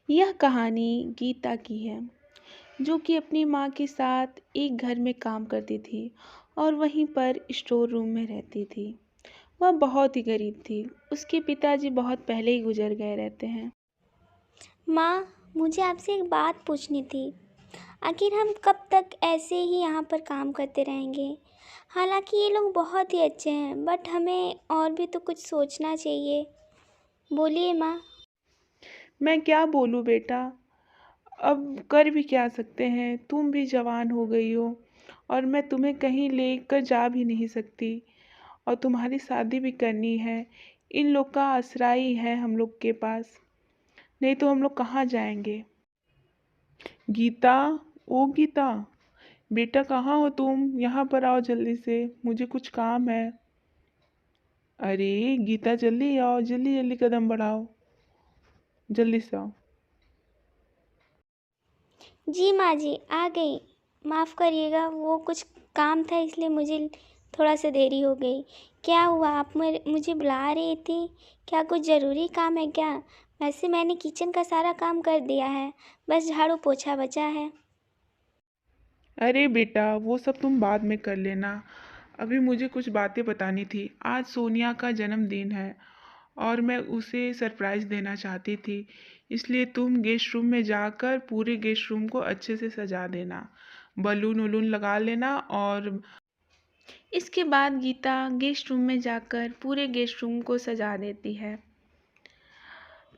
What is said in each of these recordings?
यह कहानी गीता की है, जो कि अपनी माँ के साथ एक घर में काम करती थी और वहीं पर स्टोर रूम में रहती थी। वह बहुत ही गरीब थी। उसके पिताजी बहुत पहले ही गुजर गए रहते हैं। माँ, मुझे आपसे एक बात पूछनी थी। आखिर हम कब तक ऐसे ही यहाँ पर काम करते रहेंगे? हालांकि ये लोग बहुत ही अच्छे हैं, बट हमें और भी तो कुछ सोचना चाहिए। बोलिए माँ। मैं क्या बोलूँ बेटा, अब कर भी क्या सकते हैं। तुम भी जवान हो गई हो और मैं तुम्हें कहीं लेकर जा भी नहीं सकती, और तुम्हारी शादी भी करनी है। इन लोग का आसरा ही है हम लोग के पास, नहीं तो हम लोग कहाँ जाएंगे। गीता, ओ गीता, बेटा कहाँ हो तुम? यहाँ पर आओ जल्दी से, मुझे कुछ काम है। अरे गीता, जल्दी आओ, जल्दी जल्दी कदम बढ़ाओ, जल्दी से आओ। जी माँ जी, आ गई। माफ़ करिएगा, वो कुछ काम था इसलिए मुझे थोड़ा सा देरी हो गई। क्या हुआ, आप मुझे बुला रही थी? क्या कुछ ज़रूरी काम है क्या? वैसे मैंने किचन का सारा काम कर दिया है, बस झाड़ू पोछा बचा है। अरे बेटा, वो सब तुम बाद में कर लेना। अभी मुझे कुछ बातें बतानी थी। आज सोनिया का जन्मदिन है और मैं उसे सरप्राइज़ देना चाहती थी, इसलिए तुम गेस्ट रूम में जाकर पूरे गेस्ट रूम को अच्छे से सजा देना, बलून वलून लगा लेना। और इसके बाद गीता गेस्ट रूम में जाकर पूरे गेस्ट रूम को सजा देती है।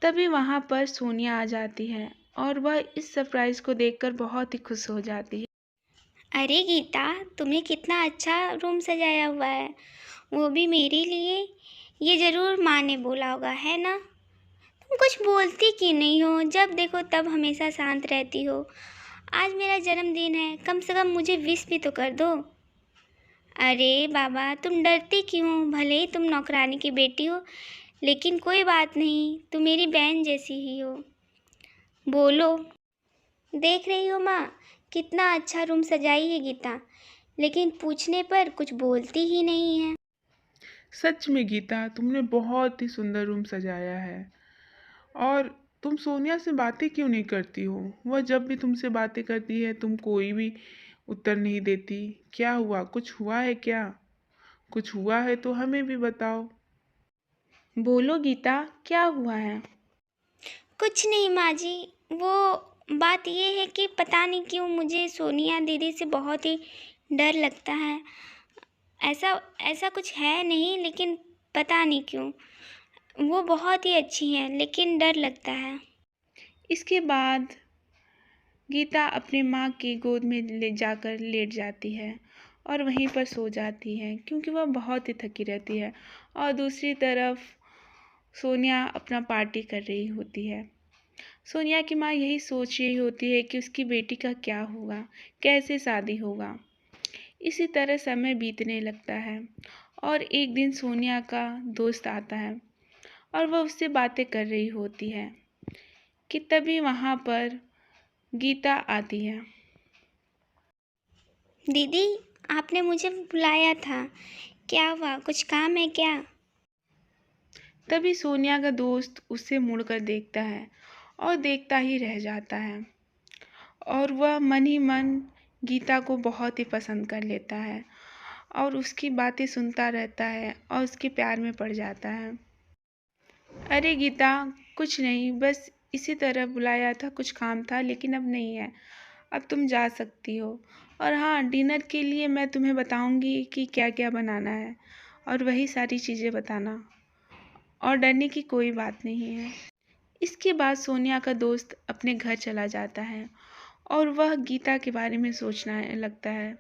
तभी वहाँ पर सोनिया आ जाती है और वह इस सरप्राइज़ को देखकर बहुत ही खुश हो जाती है। अरे गीता, तुमने कितना अच्छा रूम सजाया हुआ है, वो भी मेरे लिए। ये ज़रूर माँ ने बोला होगा, है ना? तुम कुछ बोलती क्यों नहीं हो? जब देखो तब हमेशा शांत रहती हो। आज मेरा जन्मदिन है, कम से कम मुझे विश भी तो कर दो। अरे बाबा, तुम डरती क्यों हो? भले ही तुम नौकरानी की बेटी हो, लेकिन कोई बात नहीं, तुम मेरी बहन जैसी ही हो। बोलो। देख रही हो माँ, कितना अच्छा रूम सजाई है गीता, लेकिन पूछने पर कुछ बोलती ही नहीं है। सच में गीता, तुमने बहुत ही सुंदर रूम सजाया है। और तुम सोनिया से बातें क्यों नहीं करती हो? वह जब भी तुमसे बातें करती है तुम कोई भी उत्तर नहीं देती। क्या हुआ? कुछ हुआ है क्या? कुछ हुआ है तो हमें भी बताओ। बोलो गीता, क्या हुआ है? कुछ नहीं माँ जी, वो बात ये है कि पता नहीं क्यों मुझे सोनिया दीदी से बहुत ही डर लगता है। ऐसा ऐसा कुछ है नहीं, लेकिन पता नहीं क्यों। वो बहुत ही अच्छी हैं, लेकिन डर लगता है। इसके बाद गीता अपनी माँ की गोद में ले जाकर लेट जाती है और वहीं पर सो जाती है, क्योंकि वह बहुत ही थकी रहती है। और दूसरी तरफ सोनिया अपना पार्टी कर रही होती है। सोनिया की माँ यही सोच रही होती है कि उसकी बेटी का क्या होगा, कैसे शादी होगा। इसी तरह समय बीतने लगता है और एक दिन सोनिया का दोस्त आता है और वह उससे बातें कर रही होती है कि तभी वहाँ पर गीता आती है। दीदी, आपने मुझे बुलाया था, क्या हुआ? कुछ काम है क्या? तभी सोनिया का दोस्त उससे मुड़कर देखता है और देखता ही रह जाता है, और वह मन ही मन गीता को बहुत ही पसंद कर लेता है और उसकी बातें सुनता रहता है और उसके प्यार में पड़ जाता है। अरे गीता, कुछ नहीं, बस इसी तरह बुलाया था, कुछ काम था, लेकिन अब नहीं है। अब तुम जा सकती हो। और हाँ, डिनर के लिए मैं तुम्हें बताऊंगी कि क्या क्या बनाना है, और वही सारी चीज़ें बताना, और डरने की कोई बात नहीं है। इसके बाद सोनिया का दोस्त अपने घर चला जाता है और वह गीता के बारे में सोचना लगता है।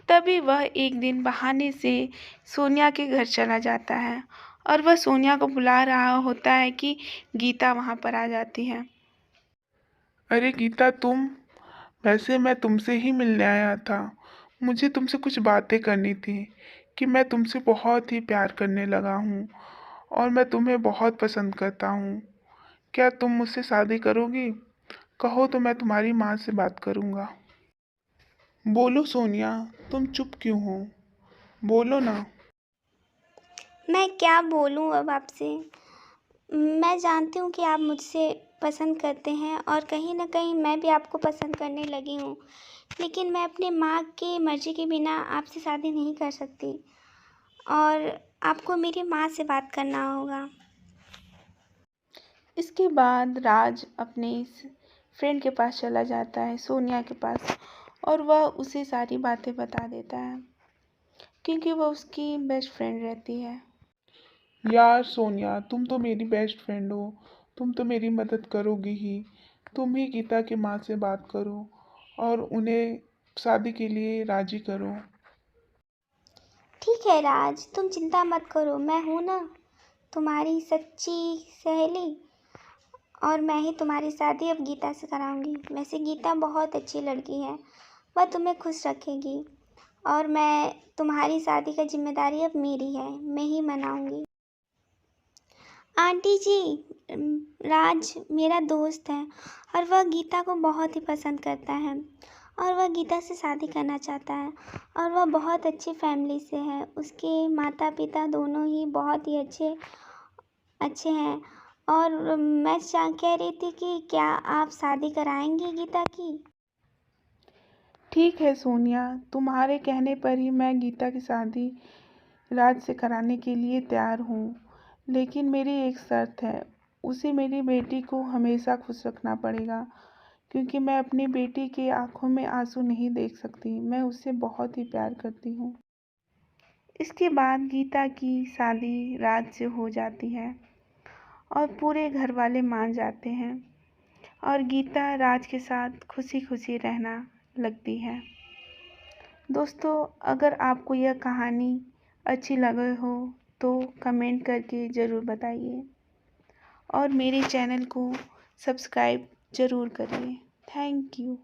तभी वह एक दिन बहाने से सोनिया के घर चला जाता है और वह सोनिया को बुला रहा होता है कि गीता वहाँ पर आ जाती है। अरे गीता, तुम? वैसे मैं तुमसे ही मिलने आया था। मुझे तुमसे कुछ बातें करनी थी कि मैं तुमसे बहुत ही प्यार करने लगा हूँ और मैं तुम्हें बहुत पसंद करता हूँ। क्या तुम मुझसे शादी करोगी? कहो तो मैं तुम्हारी माँ से बात करूँगा। बोलो सोनिया, तुम चुप क्यों हो? बोलो ना। मैं क्या बोलूँ अब आपसे? मैं जानती हूँ कि आप मुझसे पसंद करते हैं और कहीं न कहीं मैं भी आपको पसंद करने लगी हूँ। लेकिन मैं अपनी माँ की मर्ज़ी के बिना आपसे शादी नहीं कर सकती और आपको मेरी माँ से बात करना होगा। इसके बाद राज अपने इस फ्रेंड के पास चला जाता है, सोनिया के पास, और वह उसे सारी बातें बता देता है क्योंकि वह उसकी बेस्ट फ्रेंड रहती है। यार सोनिया, तुम तो मेरी बेस्ट फ्रेंड हो, तुम तो मेरी मदद करोगी ही। तुम ही गीता की माँ से बात करो और उन्हें शादी के लिए राजी करो। ठीक है राज, तुम चिंता मत करो, मैं हूँ ना, तुम्हारी सच्ची सहेली। और मैं ही तुम्हारी शादी अब गीता से कराऊंगी। वैसे गीता बहुत अच्छी लड़की है, वह तुम्हें खुश रखेगी और मैं तुम्हारी शादी का जिम्मेदारी अब मेरी है, मैं ही मनाऊंगी। आंटी जी, राज मेरा दोस्त है और वह गीता को बहुत ही पसंद करता है और वह गीता से शादी करना चाहता है और वह बहुत अच्छी फैमिली से है। उसके माता पिता दोनों ही बहुत ही अच्छे अच्छे हैं और मैं कह रही थी कि क्या आप शादी कराएंगी गीता की? ठीक है सोनिया, तुम्हारे कहने पर ही मैं गीता की शादी राज से कराने के लिए तैयार हूँ, लेकिन मेरी एक शर्त है, उसे मेरी बेटी को हमेशा खुश रखना पड़ेगा क्योंकि मैं अपनी बेटी की आंखों में आंसू नहीं देख सकती। मैं उससे बहुत ही प्यार करती हूँ। इसके बाद गीता की शादी राज से हो जाती है और पूरे घर वाले मान जाते हैं और गीता राज के साथ खुशी खुशी रहना लगती है। दोस्तों, अगर आपको यह कहानी अच्छी लगे हो तो कमेंट करके ज़रूर बताइए और मेरे चैनल को सब्सक्राइब ज़रूर करिए। Thank you.